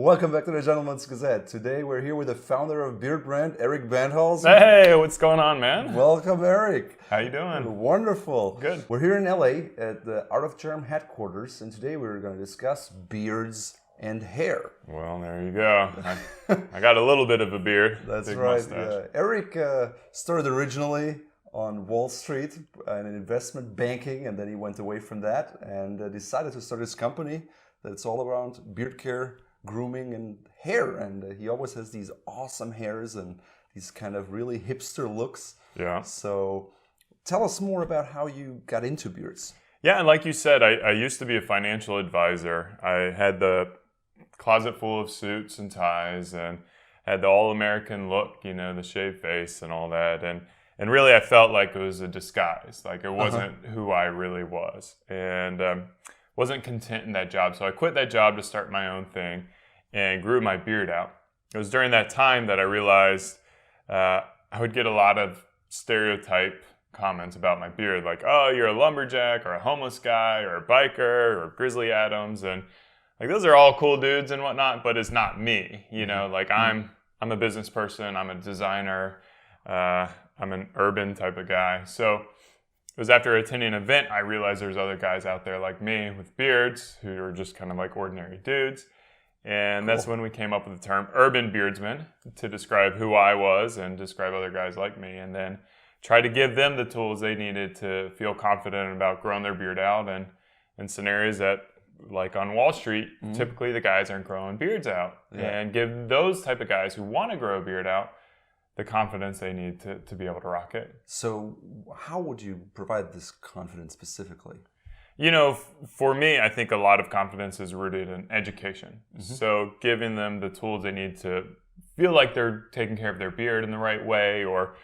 Welcome back to the Gentleman's Gazette. Today we're here with the founder of Beardbrand, Erick Bandholz. Hey, what's going on, man? Welcome, Erick. How you doing? Wonderful. Good. We're here in LA at the Art of Charm headquarters, and today we're going to discuss beards and hair. Well, there you go. I got a little bit of a beard. That's big right. mustache. Erick started originally on Wall Street in investment banking, and then he went away from that and decided to start his company that's all around beard care, grooming, and hair. And he always has these awesome hairs and these kind of really hipster looks. Yeah. So tell us more about how you got into beards. Yeah, and like you said, I used to be a financial advisor. I had the closet full of suits and ties and had the all-American look, you know, the shaved face and all that. And really I felt like it was a disguise. Like it wasn't who I really was. And wasn't content in that job. So I quit that job to start my own thing and grew my beard out. It was during that time that I realized I would get a lot of stereotype comments about my beard, like, oh, you're a lumberjack or a homeless guy or a biker or Grizzly Adams. And like, those are all cool dudes and whatnot, but it's not me, you know, like I'm a business person, I'm a designer, I'm an urban type of guy. So it was after attending an event, I realized there's other guys out there like me with beards who are just kind of like ordinary dudes. And that's when we came up with the term urban beardsman to describe who I was and describe other guys like me. And then try to give them the tools they needed to feel confident about growing their beard out. And in scenarios that, like on Wall Street, typically the guys aren't growing beards out. Yeah. And give those type of guys who want to grow a beard out the confidence they need to be able to rock it. So how would you provide this confidence specifically? You know, for me, I think a lot of confidence is rooted in education. So giving them the tools they need to feel like they're taking care of their beard in the right way, or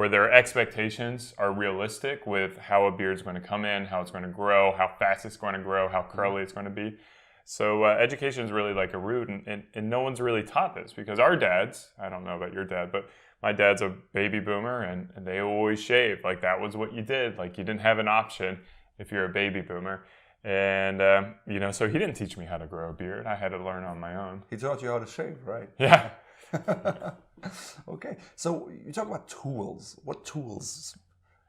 their expectations are realistic with how a beard's going to come in, how it's going to grow, how fast it's going to grow, how curly it's going to be. So education is really like a root, and no one's really taught this because our dads, I don't know about your dad, but my dad's a baby boomer and they always shaved. Like that was what you did. Like you didn't have an option if you're a baby boomer. And, you know, so he didn't teach me how to grow a beard. I had to learn on my own. He taught you how to shave, right? Yeah. Okay. So you talk about tools. What tools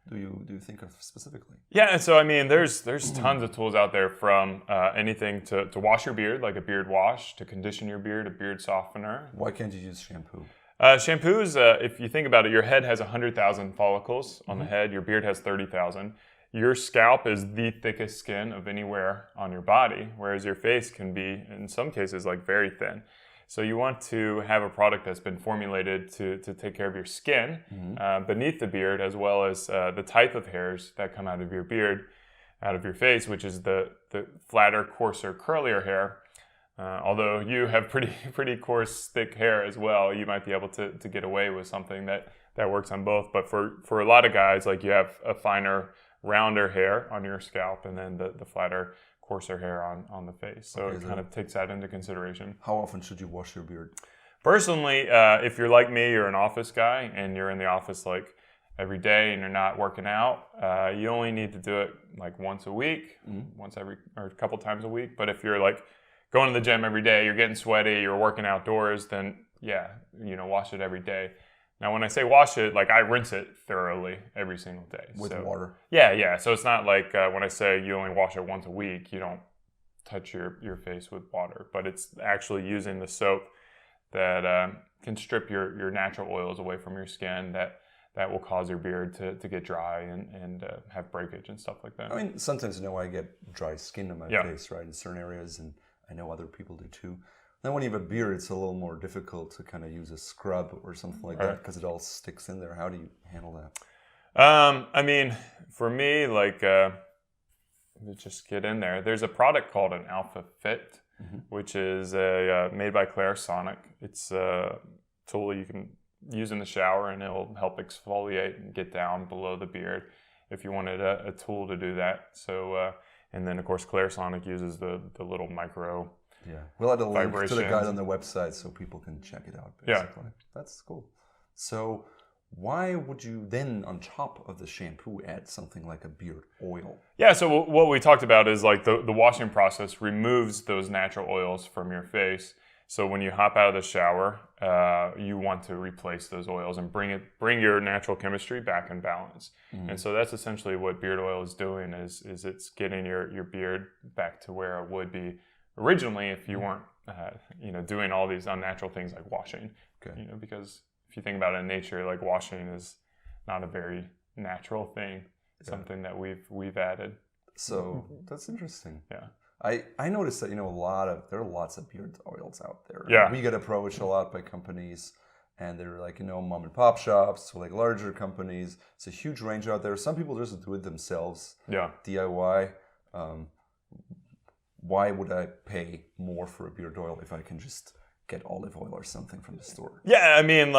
do you think of specifically? Yeah, so I mean, there's tons of tools out there, from anything to wash your beard, like a beard wash, to condition your beard, a beard softener. Why can't you use shampoo? Shampoos, if you think about it, your head has 100,000 follicles on the head, your beard has 30,000. Your scalp is the thickest skin of anywhere on your body, whereas your face can be, in some cases, like very thin. So you want to have a product that's been formulated to take care of your skin beneath the beard, as well as the type of hairs that come out of your beard, out of your face, which is the flatter, coarser, curlier hair. Although you have pretty coarse, thick hair as well, you might be able to get away with something that works on both. But for a lot of guys, like you have a finer, rounder hair on your scalp, and then the flatter, coarser hair on the face. So it kind of takes that into consideration. How often should you wash your beard? Personally, if you're like me, you're an office guy and you're in the office like every day and you're not working out, you only need to do it like once a week, or a couple times a week. But if you're like going to the gym every day, you're getting sweaty, you're working outdoors, then yeah, you know, wash it every day. Now, when I say wash it, like I rinse it thoroughly every single day. With water? Yeah. So it's not like when I say you only wash it once a week, you don't touch your face with water. But it's actually using the soap that can strip your natural oils away from your skin that will cause your beard to get dry and have breakage and stuff like that. I mean, sometimes, you know, I get dry skin on my face, right, in certain areas, and I know other people do too. Then when you have a beard, it's a little more difficult to kind of use a scrub or something like that because it all sticks in there. How do you handle that? I mean, for me, like, just get in there. There's a product called an Alpha Fit, which is made by Clarisonic. It's a tool you can use in the shower, and it'll help exfoliate and get down below the beard if you wanted a tool to do that. So, and then, of course, Clarisonic uses the little micro. Yeah, we'll add a link to the guide on the website so people can check it out, basically. Yeah. That's cool. So why would you then, on top of the shampoo, add something like a beard oil? Yeah, so what we talked about is like the washing process removes those natural oils from your face. So when you hop out of the shower, you want to replace those oils and bring your natural chemistry back in balance. And so that's essentially what beard oil is doing, is it's getting your beard back to where it would be originally if you weren't doing all these unnatural things like washing. Okay. Because if you think about it in nature, like washing is not a very natural thing. It's something that we've added. So that's interesting. Yeah. I noticed that, there are lots of beard oils out there. Yeah. We get approached a lot by companies, and they're like, mom and pop shops, or like larger companies. It's a huge range out there. Some people just do it themselves. Yeah. DIY. Why would I pay more for a beard oil if I can just get olive oil or something from the store? Yeah, I mean,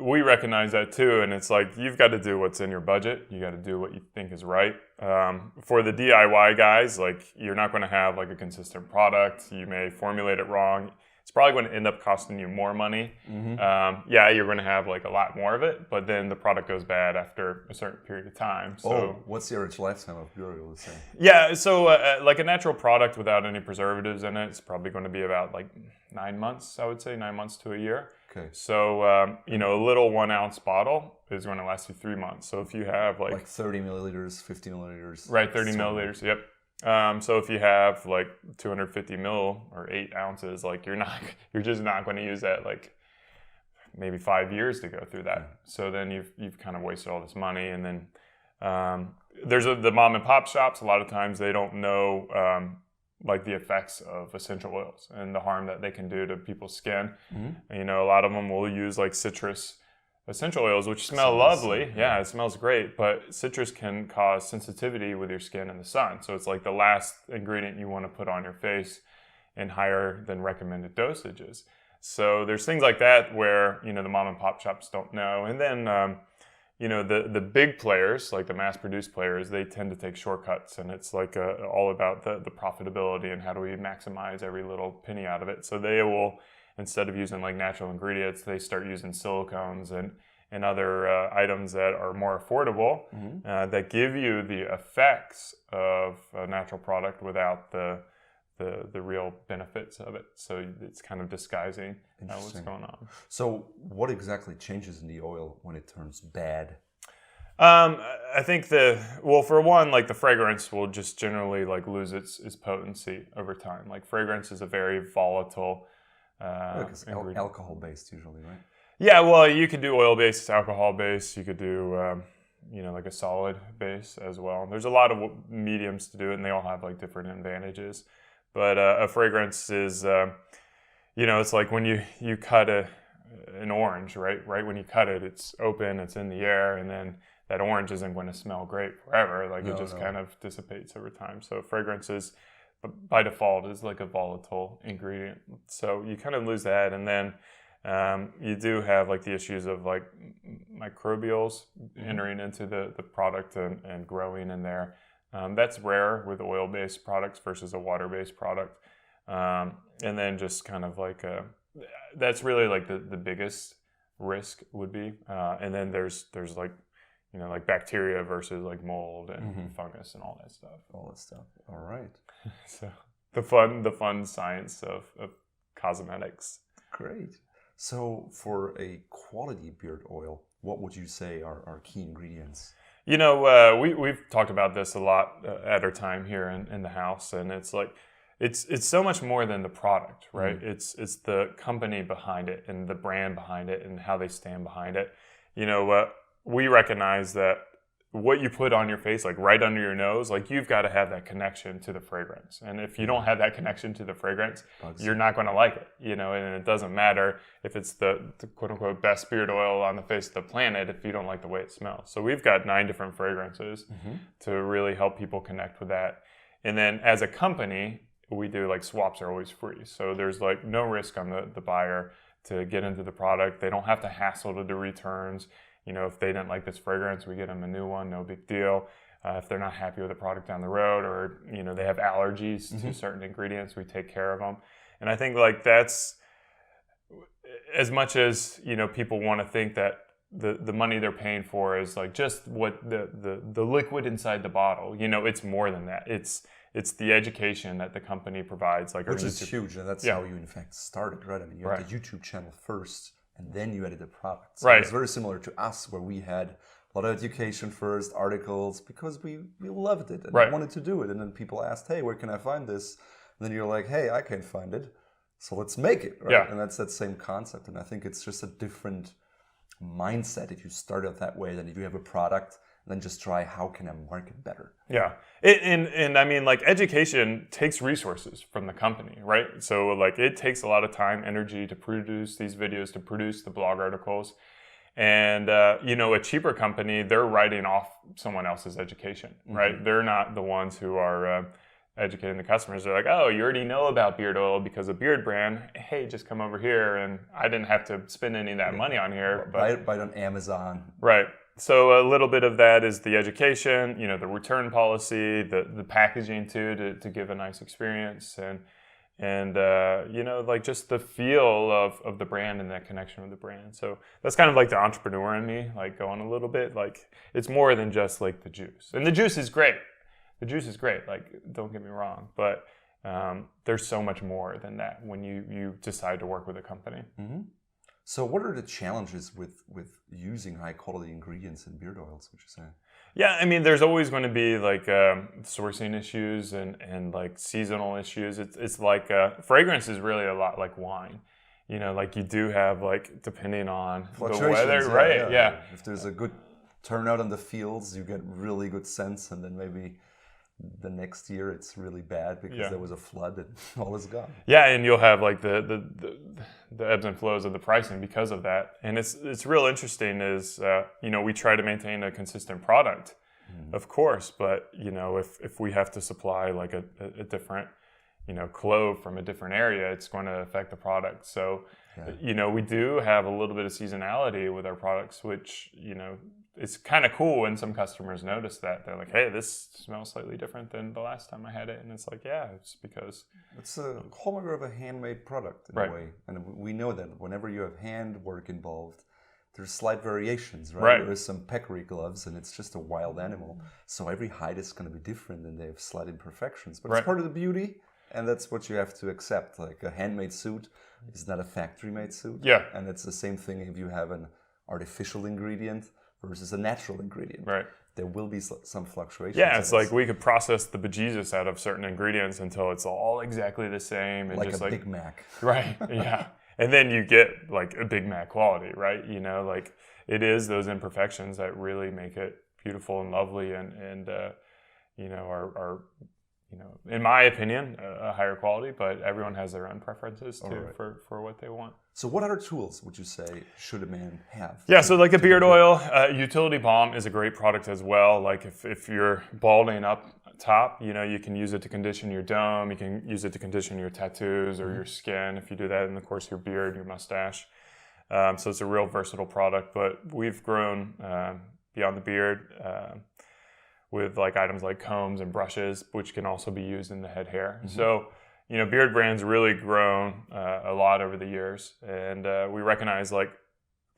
we recognize that too, and it's like you've got to do what's in your budget. You got to do what you think is right. For the DIY guys, like you're not going to have like a consistent product. You may formulate it wrong. It's probably going to end up costing you more money. You're going to have like a lot more of it, but then the product goes bad after a certain period of time. So, what's the average lifetime of beard oil? Yeah, so like a natural product without any preservatives in it, it's probably going to be about like 9 months, I would say, 9 months to a year. Okay. So, a little 1 ounce bottle is going to last you 3 months. So if you have like 30 milliliters, 50 milliliters. Right, 30 milliliters, yep. So if you have like 250 mil or 8 ounces, like you're just not going to use that like maybe 5 years to go through that. So then you've kind of wasted all this money. And then there's the mom and pop shops. A lot of times they don't know like the effects of essential oils and the harm that they can do to people's skin. And, a lot of them will use like citrus essential oils, which smell lovely. Yeah, it smells great, but citrus can cause sensitivity with your skin in the sun. So it's like the last ingredient you want to put on your face in higher than recommended dosages. So there's things like that where, the mom and pop shops don't know. And then, the big players, like the mass-produced players, they tend to take shortcuts, and it's like all about the profitability and how do we maximize every little penny out of it. So they will, instead of using like natural ingredients, they start using silicones and other items that are more affordable, that give you the effects of a natural product without the real benefits of it. So it's kind of disguising what's going on. So what exactly changes in the oil when it turns bad? I think for one, like the fragrance will just generally like lose its potency over time. Like fragrance is a very volatile It's alcohol-based usually, right? Yeah, well, you could do oil-based, alcohol-based. You could do, like a solid base as well. There's a lot of mediums to do it, and they all have like different advantages. But a fragrance is, it's like when you cut an orange, right? Right when you cut it, it's open, it's in the air, and then that orange isn't going to smell great forever. Like it just kind of dissipates over time. So fragrances, by default, is like a volatile ingredient. So you kind of lose that, and then you do have like the issues of like microbials entering into the product and growing in there. That's rare with oil-based products versus a water-based product. And then just kind of like that's really like the biggest risk would be. And then there's like, like bacteria versus like mold and fungus and all that stuff. All right. So the fun science of cosmetics. Great. So for a quality beard oil, what would you say are key ingredients? We've talked about this a lot at our time here in the house, and it's like it's so much more than the product, right? It's the company behind it and the brand behind it and how they stand behind it. We recognize that what you put on your face, like right under your nose, like you've got to have that connection to the fragrance. And if you don't have that connection to the fragrance, you're not going to like it, and it doesn't matter if it's the quote unquote best beard oil on the face of the planet if you don't like the way it smells. So we've got 9 different fragrances to really help people connect with that. And then as a company, we do like swaps are always free. So there's like no risk on the buyer to get into the product. They don't have to hassle to do returns. If they didn't like this fragrance, we get them a new one, no big deal. If they're not happy with the product down the road, or, they have allergies to certain ingredients, we take care of them. And I think like that's, as much as, people want to think that the money they're paying for is like just what the liquid inside the bottle, it's more than that. It's It's the education that the company provides, like which is huge, and that's Yeah. how you in fact started, right? I mean, you had the YouTube channel first, and then you added the product. So Right. it's very similar to us, where we had a lot of education first, articles, because we loved it and Right. wanted to do it. And then people asked, hey, where can I find this? And then you're like, hey, I can't find it, so let's make it, right? Yeah. And that's that same concept. And I think it's just a different mindset if you start out that way than if you have a product and then just try, how can I market better? Yeah. And I mean, like, education takes resources from the company, right? So, like, it takes a lot of time, energy to produce these videos, to produce the blog articles. And, you know, a cheaper company, they're writing off someone else's education, right? They're not the ones who are educating the customers. They're like, oh, you already know about beard oil because of Beardbrand. Hey, just come over here. And I didn't have to spend any of that money on here. But Buy it on Amazon. Right. So a little bit of that is the education, you know, the return policy, the packaging too, to give a nice experience, and you know, like, just the feel of the brand and that connection with the brand. So that's kind of like the entrepreneur in me, like, going a little bit, like, it's more than just like the juice. And the juice is great. The juice is great. Like, don't get me wrong, but there's so much more than that when you decide to work with a company. Mm-hmm. So what are the challenges with using high quality ingredients in beard oils, would you say? Yeah, I mean, there's always going to be, like, sourcing issues and like seasonal issues. It's like fragrance is really a lot like wine. You know, like, you do have, like, depending on the weather, right? Yeah. If there's a good turnout in the fields, you get really good scents, and then maybe the next year it's really bad because there was a flood and all is gone. Yeah, and you'll have, like, the ebbs and flows of the pricing because of that. And it's real interesting is, you know, we try to maintain a consistent product, of course, but, you know, if we have to supply, like, a different, you know, clove from a different area, it's going to affect the product. So, you know, we do have a little bit of seasonality with our products, which, you know, it's kind of cool when some customers notice that. They're like, hey, this smells slightly different than the last time I had it. And it's like, yeah, it's because it's a hallmark of a handmade product in a way. And we know that whenever you have hand work involved, there's slight variations, right? There is some peccary gloves, and it's just a wild animal. So every hide is going to be different, and they have slight imperfections. But it's part of the beauty, and that's what you have to accept. Like, a handmade suit is not a factory-made suit. Yeah. And it's the same thing if you have an artificial ingredient versus a natural ingredient. Right. There will be some fluctuations. Yeah, it's like we could process the bejesus out of certain ingredients until it's all exactly the same. And like just a Big Mac. Right, yeah. And then you get, like, a Big Mac quality, right? You know, like, it is those imperfections that really make it beautiful and lovely and you know, are you know, in my opinion, a higher quality, but everyone has their own preferences too for what they want. So what other tools would you say should a man have? Yeah, so like a beard oil, utility balm is a great product as well. Like, if you're balding up top, you know, you can use it to condition your dome, you can use it to condition your tattoos or your skin if you do that in the course of your beard, your mustache. So it's a real versatile product, but we've grown beyond the beard with, like, items like combs and brushes, which can also be used in the head hair. So, you know, Beardbrand's really grown a lot over the years, and we recognize, like,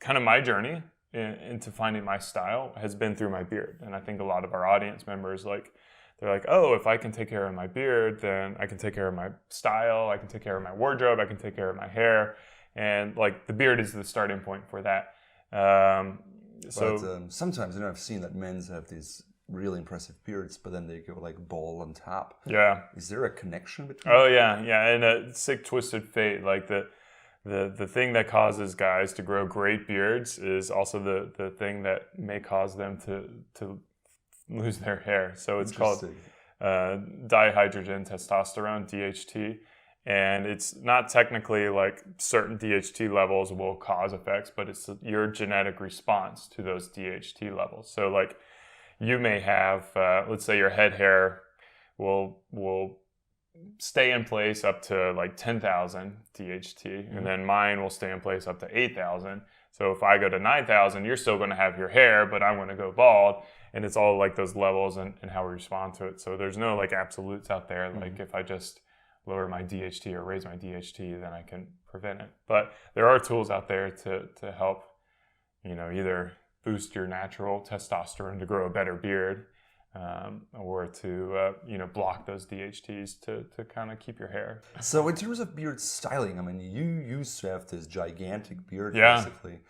kind of my journey into finding my style has been through my beard. And I think a lot of our audience members, like, they're like, oh, if I can take care of my beard, then I can take care of my style, I can take care of my wardrobe, I can take care of my hair. And, like, the beard is the starting point for that. But sometimes, you know, I've seen that men's have these really impressive beards, but then they go, like, bald on top. Yeah. Is there a connection between? Oh yeah, yeah, and a sick twisted fate. Like, the thing that causes guys to grow great beards is also the thing that may cause them to lose their hair. So it's called dihydrogen testosterone, DHT. And it's not technically like certain DHT levels will cause effects, but it's your genetic response to those DHT levels. So, like, you may have, let's say your head hair will stay in place up to like 10,000 DHT, and then mine will stay in place up to 8,000. So if I go to 9,000, you're still going to have your hair, but I'm going to go bald. And it's all like those levels and how we respond to it. So there's no, like, absolutes out there. Like, if I just lower my DHT or raise my DHT, then I can prevent it. But there are tools out there to help, you know, either boost your natural testosterone to grow a better beard, or to block those DHTs to kind of keep your hair. So in terms of beard styling, I mean, you used to have this gigantic beard basically,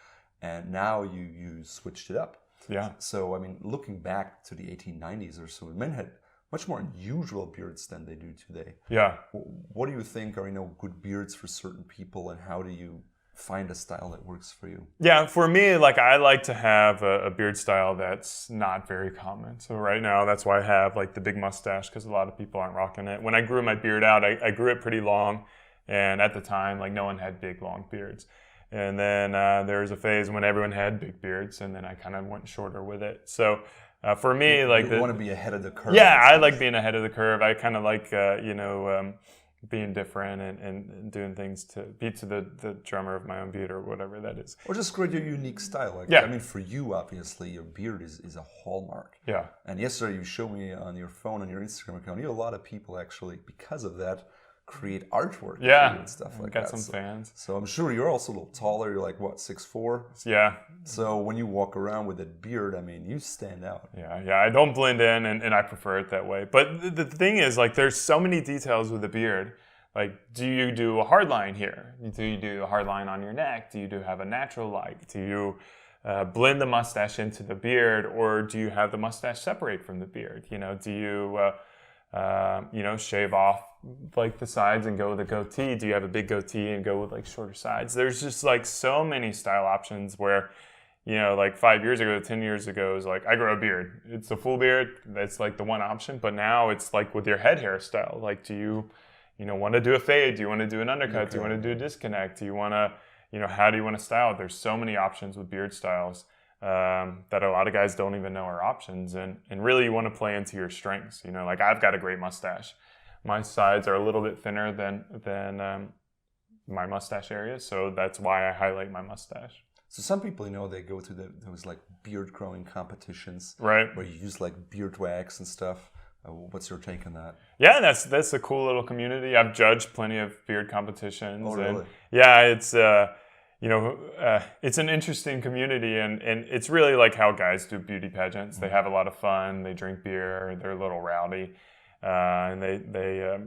and now you switched it up. Yeah. So I mean, looking back to the 1890s or so, men had much more unusual beards than they do today. Yeah. What do you think are good beards for certain people, and how do you find a style that works for you? Yeah, for me, like I like to have a beard style that's not very common. So right now, that's why I have like the big mustache, because a lot of people aren't rocking it. When I grew my beard out, I grew it pretty long, and at the time, like no one had big long beards. And then there was a phase when everyone had big beards, and then I kind of went shorter with it. So for me, like you want to be ahead of the curve. Yeah, I like being ahead of the curve. I kind of like being different and doing things to beat to the drummer of my own beat or whatever that is. Or just create your unique style. Like, yeah. I mean, for you, obviously, your beard is a hallmark. Yeah. And yesterday you showed me on your phone, on your Instagram account, a lot of people actually, because of that, create artwork and stuff like that. Got some fans. So I'm sure you're also a little taller. You're like, what, 6'4"? Yeah. So when you walk around with that beard, I mean, you stand out. Yeah. I don't blend in, and I prefer it that way. But the thing is, like, there's so many details with the beard. Like, do you do a hard line here? Do you do a hard line on your neck? Do you have a natural like? Do you blend the mustache into the beard, or do you have the mustache separate from the beard? Do you shave off like the sides and go with a goatee? Do you have a big goatee and go with like shorter sides? There's just like so many style options where, like 5 years ago, 10 years ago, it was like, I grow a beard. It's a full beard. That's like the one option. But now it's like with your head hairstyle. Like, do you want to do a fade? Do you want to do an undercut? Okay. Do you want to do a disconnect? Do you want to, how do you want to style it? There's so many options with beard styles that a lot of guys don't even know are options. And really you want to play into your strengths. Like I've got a great mustache. My sides are a little bit thinner than my mustache area. So that's why I highlight my mustache. So some people, they go to those like beard growing competitions. Right. Where you use like beard wax and stuff. What's your take on that? Yeah, that's a cool little community. I've judged plenty of beard competitions. Oh, really? And yeah, it's it's an interesting community, and it's really like how guys do beauty pageants. They have a lot of fun. They drink beer. They're a little rowdy, and they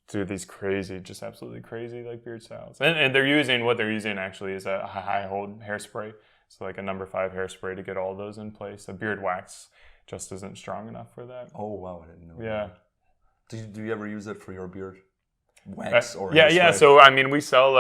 do these crazy, just absolutely crazy like beard styles. And what they're using actually is a high hold hairspray. So like a number 5 hairspray to get all those in place. A beard wax just isn't strong enough for that. Oh, wow, I didn't know that. Do you ever use it for your beard? Wax or Yeah. So, I mean, we sell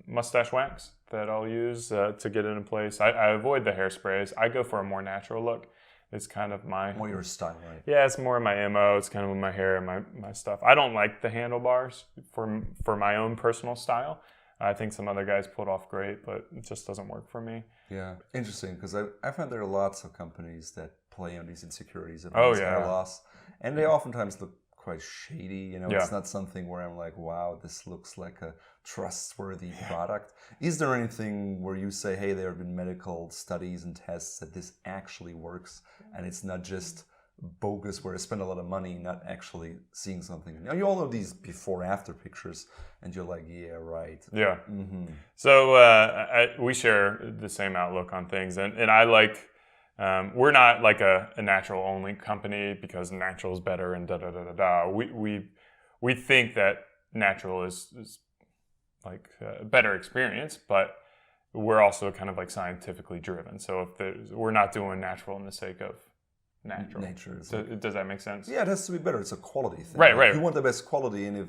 mustache wax that I'll use to get it in place. I avoid the hairsprays. I go for a more natural look. It's kind of more your style, right? Yeah, it's more my MO. It's kind of with my hair and my stuff. I don't like the handlebars for my own personal style. I think some other guys pulled off great, but it just doesn't work for me. Yeah, interesting, because I find there are lots of companies that play on these insecurities of hair loss, and they oftentimes look quite shady. It's not something where I'm like, wow, this looks like a trustworthy product. Is there anything where you say, hey, there have been medical studies and tests that this actually works, and it's not just bogus where I spend a lot of money not actually seeing something? Now, you all know these before-after pictures, and you're like, yeah, right. Yeah. Mm-hmm. So we share the same outlook on things, and I like, we're not like a natural-only company because natural is better and da-da-da-da-da. We think that natural is like a better experience, but we're also kind of like scientifically driven. So we're not doing natural in the sake of natural. Nature. Does that make sense? Yeah, it has to be better. It's a quality thing. Right. You want the best quality, and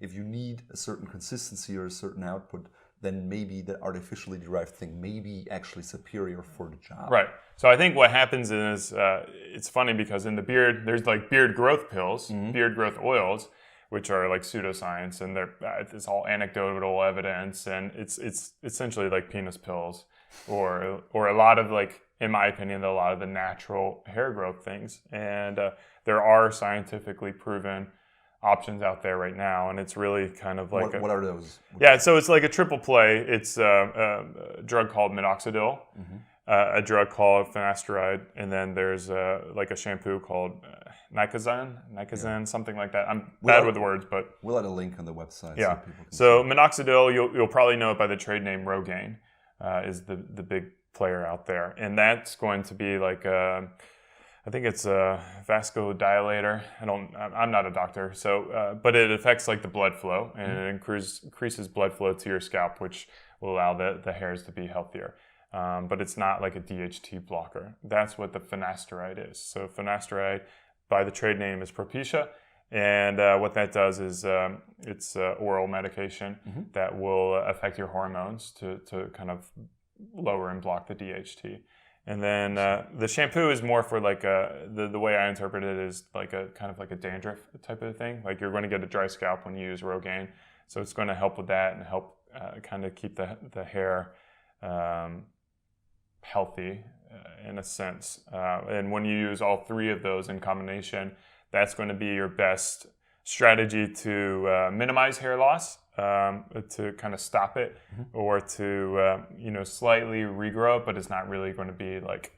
if you need a certain consistency or a certain output, then maybe the artificially derived thing may be actually superior for the job. Right. So I think what happens is, it's funny because in the beard, there's like beard growth pills, beard growth oils, which are like pseudoscience, and it's all anecdotal evidence, and it's essentially like penis pills, or a lot of like, in my opinion, a lot of the natural hair growth things. And there are scientifically proven options out there right now, and it's really kind of like what are those? Yeah, so it's like a triple play. It's a drug called minoxidil, a drug called finasteride, and then there's like a shampoo called Nicozan, something like that. I'm bad with the words, but we'll add a link on the website. Yeah. So people can so minoxidil, you'll probably know it by the trade name Rogaine, is the big player out there, and that's going to be like a I think it's a vasodilator. I'm not a doctor, so but it affects like the blood flow, and it increases blood flow to your scalp, which will allow the hairs to be healthier. But it's not like a DHT blocker. That's what the finasteride is. So finasteride, by the trade name, is Propecia, and what that does is it's oral medication that will affect your hormones to kind of lower and block the DHT. And then the shampoo is more for like the way I interpret it is like a kind of like a dandruff type of thing. Like you're going to get a dry scalp when you use Rogaine, so it's going to help with that and help kind of keep the hair healthy in a sense. And when you use all three of those in combination, that's going to be your best strategy to minimize hair loss, to kind of stop it, or to slightly regrow it, but it's not really going to be like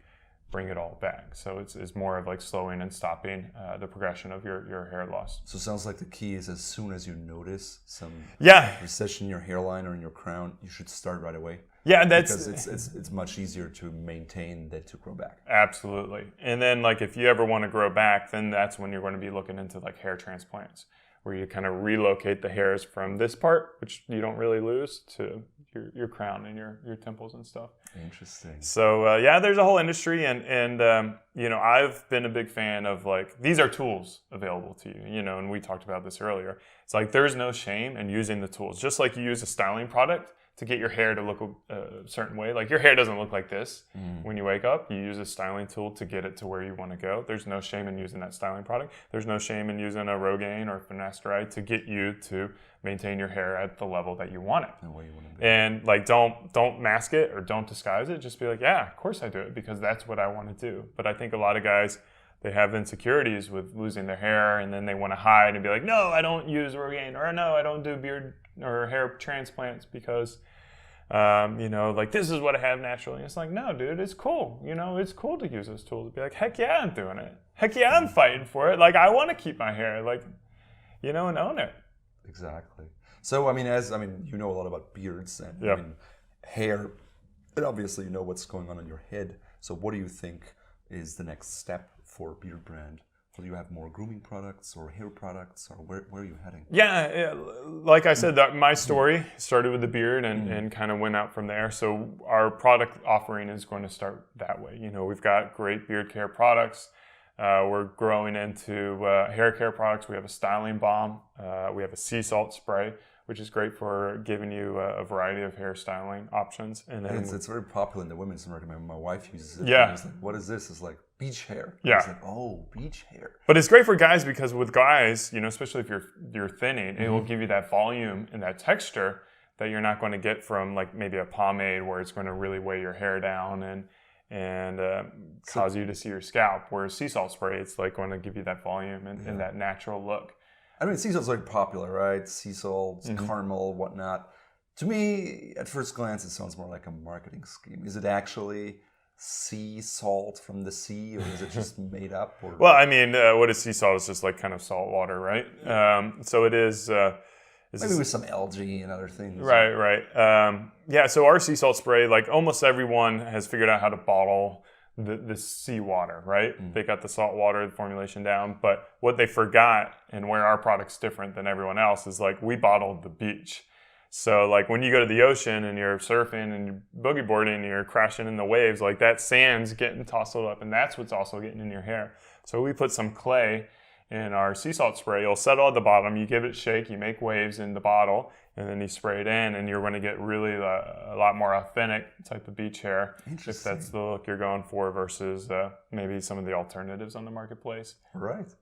bring it all back. So it's more of like slowing and stopping the progression of your hair loss. So it sounds like the key is as soon as you notice some recession in your hairline or in your crown, you should start right away. Yeah, that's because it's much easier to maintain than to grow back. Absolutely. And then like if you ever want to grow back, then that's when you're going to be looking into like hair transplants, where you kind of relocate the hairs from this part, which you don't really lose, to your crown and your temples and stuff. Interesting. So there's a whole industry, and I've been a big fan of like, these are tools available to you, and we talked about this earlier. It's like there's no shame in using the tools, just like you use a styling product to get your hair to look a certain way. Like your hair doesn't look like this when you wake up. You use a styling tool to get it to where you want to go. There's no shame in using that styling product. There's no shame in using a Rogaine or finasteride to get you to maintain your hair at the level that you want it. The way you want to be. And like don't mask it or don't disguise it. Just be like, yeah, of course I do it because that's what I want to do. But I think a lot of guys, they have insecurities with losing their hair, and then they want to hide and be like, no, I don't use Rogaine, or no, I don't do beard or hair transplants because, like this is what I have naturally. And it's like, no, dude, it's cool. It's cool to use those tools. Be like, heck yeah, I'm doing it. Heck yeah, I'm fighting for it. Like I want to keep my hair, like, and own it. Exactly. So, you know a lot about beards and hair, and obviously you know what's going on in your head. So what do you think is the next step for Beardbrand? Will you have more grooming products or hair products, or where are you heading? Yeah, like I said, my story started with the beard and kind of went out from there. So our product offering is going to start that way. We've got great beard care products. We're growing into hair care products. We have a styling balm. We have a sea salt spray, which is great for giving you a variety of hairstyling options. And then it's very popular in the women's market. My wife uses it. Yeah. It's like, what is this? It's like beach hair. Yeah. It's like, oh, beach hair. But it's great for guys because with guys, especially if you're thinning, it will give you that volume and that texture that you're not going to get from like maybe a pomade, where it's going to really weigh your hair down and cause you to see your scalp. Whereas sea salt spray, it's like going to give you that volume and that natural look. Sea salt's very popular, right? Sea salt, caramel, whatnot. To me, at first glance, it sounds more like a marketing scheme. Is it actually sea salt from the sea, or is it just made up? Or? Well, what is sea salt? It's just like kind of salt water, right? So it is... maybe with some algae and other things. Right. So our sea salt spray, like almost everyone has figured out how to bottle the seawater, right? They got the salt water formulation down, but what they forgot, and where our product's different than everyone else, is like we bottled the beach. So like when you go to the ocean and you're surfing and you're boogie boarding and you're crashing in the waves, like that sand's getting tousled up, and that's what's also getting in your hair. So we put some clay in our sea salt spray. You'll settle at the bottom, you give it a shake, you make waves in the bottle, and then you spray it in, and you're going to get really a lot more authentic type of beach hair, if that's the look you're going for, versus maybe some of the alternatives on the marketplace. Right.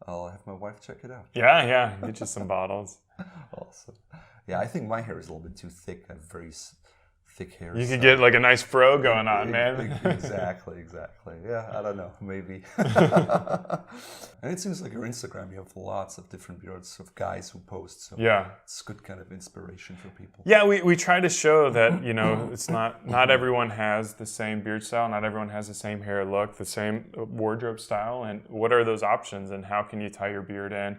I'll have my wife check it out. Yeah, get you some bottles. Awesome. Yeah, I think my hair is a little bit too thick. I have very thick hair. You could get like a nice fro going on, man. Exactly. Yeah, I don't know, maybe. And it seems like your Instagram, you have lots of different beards of guys who post. So it's good kind of inspiration for people. Yeah, we try to show that, it's not everyone has the same beard style, not everyone has the same hair look, the same wardrobe style, and what are those options, and how can you tie your beard in,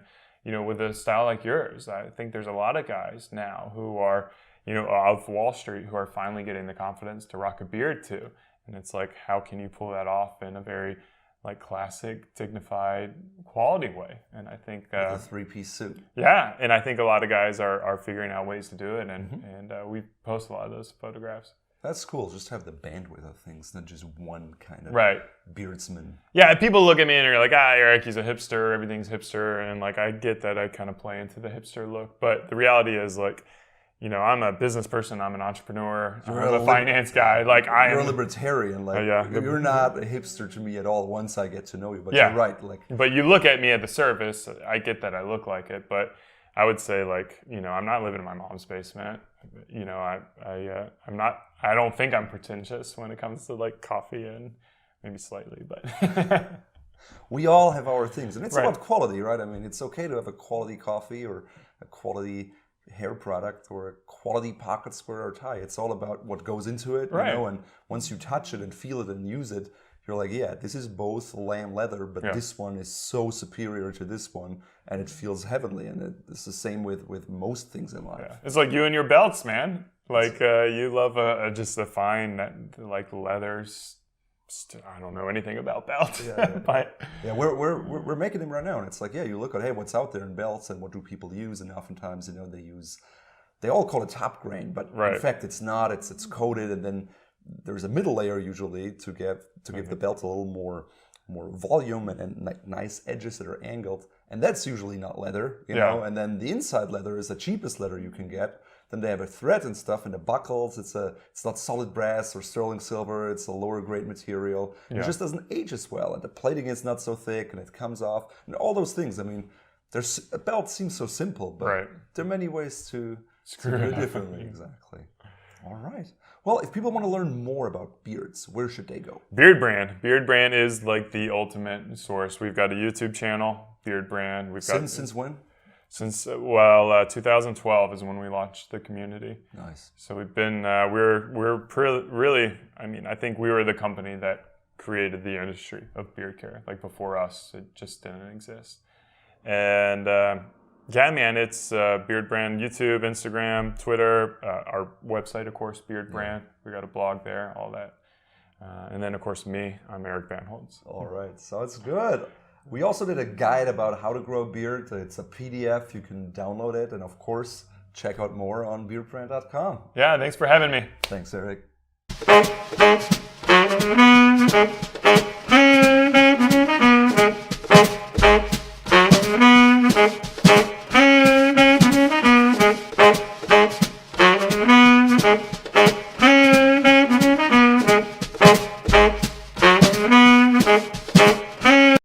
with a style like yours. I think there's a lot of guys now who are, of Wall Street, who are finally getting the confidence to rock a beard too. And it's like, how can you pull that off in a very like classic, dignified, quality way. And I think a 3-piece suit. Yeah, and I think a lot of guys are figuring out ways to do it, and we post a lot of those photographs. That's cool. Just have the bandwidth of things, not just one kind of beardsman. Yeah, people look at me and are like, Eric, he's a hipster, everything's hipster, and like I get that I kind of play into the hipster look, but the reality is like, you know, I'm a business person. I'm an entrepreneur. I'm a finance guy. Like you're a libertarian. Like you're not a hipster to me at all. Once I get to know you, but you're right. Like, but you look at me at the surface. I get that I look like it, but I would say like, you know, I'm not living in my mom's basement. You know, I'm not. I don't think I'm pretentious when it comes to like coffee, and maybe slightly, but we all have our things, and it's about quality, right? I mean, it's okay to have a quality coffee or a quality hair product or a quality pocket square or tie. It's all about what goes into it, you know, and once you touch it and feel it and use it, you're like, yeah, this is both lamb leather, but this one is so superior to this one, and it feels heavenly. And it's the same with most things in life. It's like you and your belts, man. Like you love just a fine like leathers. I don't know anything about belts. We're making them right now, and it's like, you look at what's out there in belts and what do people use, and oftentimes, you know, they all call it top grain, but in fact it's not. It's coated, and then there's a middle layer usually to give the belt a little more volume and like nice edges that are angled, and that's usually not leather, you know. And then the inside leather is the cheapest leather you can get. Then they have a thread and stuff, and the buckles. It's not solid brass or sterling silver. It's a lower grade material. It just doesn't age as well, and the plating is not so thick, and it comes off, and all those things. I mean, a belt seems so simple, but there are many ways to do it differently. Exactly. All right. Well, if people want to learn more about beards, where should they go? Beardbrand. Beardbrand is like the ultimate source. We've got a YouTube channel, Beardbrand. We've got since when? Since 2012 is when we launched the community. Nice. So we've been really. I mean, I think we were the company that created the industry of beard care. Like before us, it just didn't exist. And man, it's Beardbrand, YouTube, Instagram, Twitter, our website, of course, Beardbrand. We got a blog there, all that. And then, of course, I'm Erick Bandholz. All right, sounds good. We also did a guide about how to grow a beard. It's a PDF. You can download it. And, of course, check out more on beardbrand.com. Yeah, thanks for having me. Thanks, Eric.